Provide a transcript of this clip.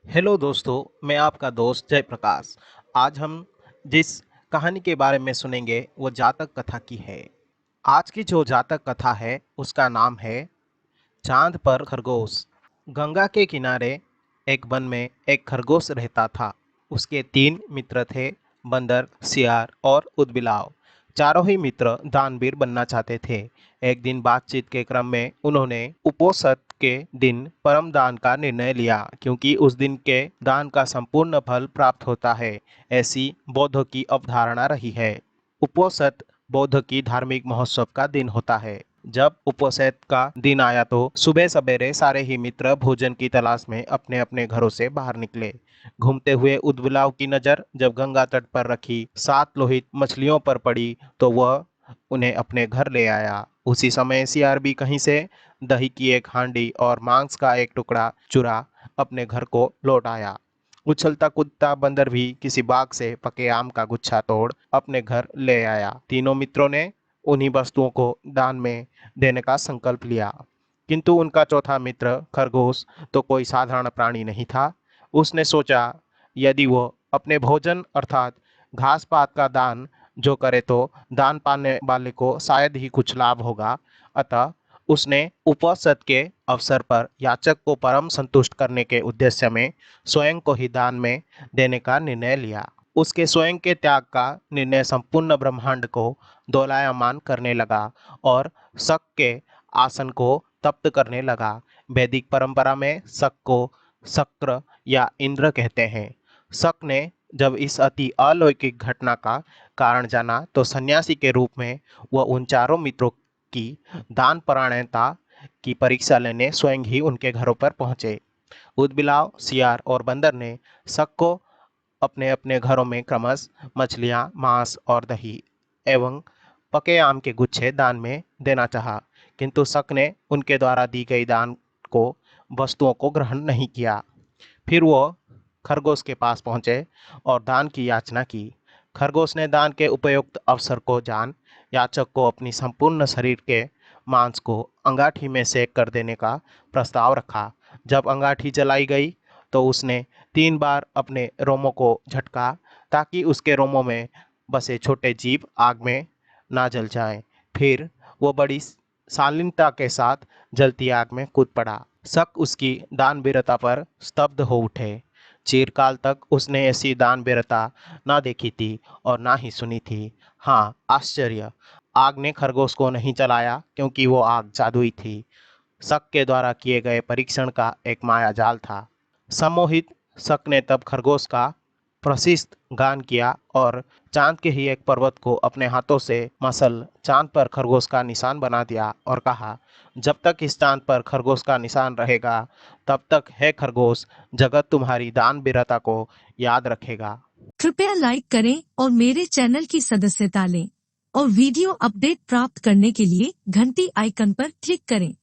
Hello दोस्तों, मैं आपका दोस्त जयप्रकाश। आज हम जिस कहानी के बारे में सुनेंगे वो जातक कथा की है। आज की जो जातक कथा है उसका नाम है चांद पर खरगोश। गंगा के किनारे एक वन में एक खरगोश रहता था। उसके तीन मित्र थे, बंदर, सियार और उदबिलाव। चारों ही मित्र दानवीर बनना चाहते थे। एक दिन बातचीत के क्रम में उन्होंने उपोषद के दिन परम दान का निर्णय लिया, क्योंकि उस दिन के दान का संपूर्ण फल प्राप्त होता है, ऐसी बौद्धों की अवधारणा रही है। उपोषद बौद्ध की धार्मिक महोत्सव का दिन होता है। जब उपोषद का दिन आया तो सुबह सवेरे सारे ही मित्र भोजन की तलाश में अपने अपने घरों से बाहर निकले। घूमते हुए उदबिलाव की नजर जब गंगा तट पर रखी 7 लोहित मछलियों पर पड़ी तो वह उन्हें अपने घर ले आया। उसी समय सियार भी कहीं से दही की एक हांडी और मांस का एक टुकड़ा चुरा अपने घर को लौट आया। उछलता कूदता बंदर भी किसी बाग से पके आम का गुच्छा तोड़ अपने घर ले आया। तीनों मित्रों ने उन्हीं वस्तुओं को दान में देने का संकल्प लिया। किंतु उनका चौथा मित्र खरगोश तो कोई साधारण प्राणी नहीं था। उसने सोचा, यदि वो अपने भोजन अर्थात घास पात का दान जो करे तो दान पाने वाले को शायद ही कुछ लाभ होगा। अतः उसने उपोषद के अवसर पर याचक को परम संतुष्ट करने के उद्देश्य में स्वयं को ही दान में देने का निर्णय लिया। उसके स्वयं के त्याग का निर्णय संपूर्ण ब्रह्मांड को दोलायमान करने लगा और शक के आसन को तप्त करने लगा। वैदिक परंपरा में शक को शक्र या इंद्र कहते हैं। शक ने जब इस अति अलौकिक घटना का कारण जाना तो सन्यासी के रूप में वह उन चारों मित्रों की दान परायणता की परीक्षा लेने स्वयं ही उनके घरों पर पहुंचे। उदबिलाव, सियार और बंदर ने शक को अपने अपने घरों में क्रमशः मछलियां, मांस और दही एवं पके आम के गुच्छे दान में देना चाहा, किंतु शक ने उनके द्वारा दी गई दान को वस्तुओं को ग्रहण नहीं किया। फिर वो खरगोश के पास पहुंचे और दान की याचना की। खरगोश ने दान के उपयुक्त अवसर को जान याचक को अपनी संपूर्ण शरीर के मांस को अंगाठी में सेक कर देने का प्रस्ताव रखा। जब अंगाठी जलाई गई तो उसने 3 बार अपने रोमों को झटका, ताकि उसके रोमों में बसे छोटे जीव आग में ना जल जाएं। फिर वो बड़ी शालीनता के साथ जलती आग में कूद पड़ा। शक उसकी दानवीरता पर स्तब्ध हो उठे। चिरकाल तक उसने ऐसी दानवीरता ना देखी थी और ना ही सुनी थी। हाँ, आश्चर्य! आग ने खरगोश को नहीं जलाया, क्योंकि वो आग जादुई थी। शक के द्वारा किए गए परीक्षण का एक माया जाल था। सम्मोहित शक ने तब खरगोश का प्रशिस्त गान किया और चांद के ही एक पर्वत को अपने हाथों से मसल चांद पर खरगोश का निशान बना दिया और कहा, जब तक इस चांद पर खरगोश का निशान रहेगा तब तक है खरगोश, जगत तुम्हारी दान वीरता को याद रखेगा। कृपया लाइक करें और मेरे चैनल की सदस्यता लें और वीडियो अपडेट प्राप्त करने के लिए घंटी आइकन पर क्लिक करें।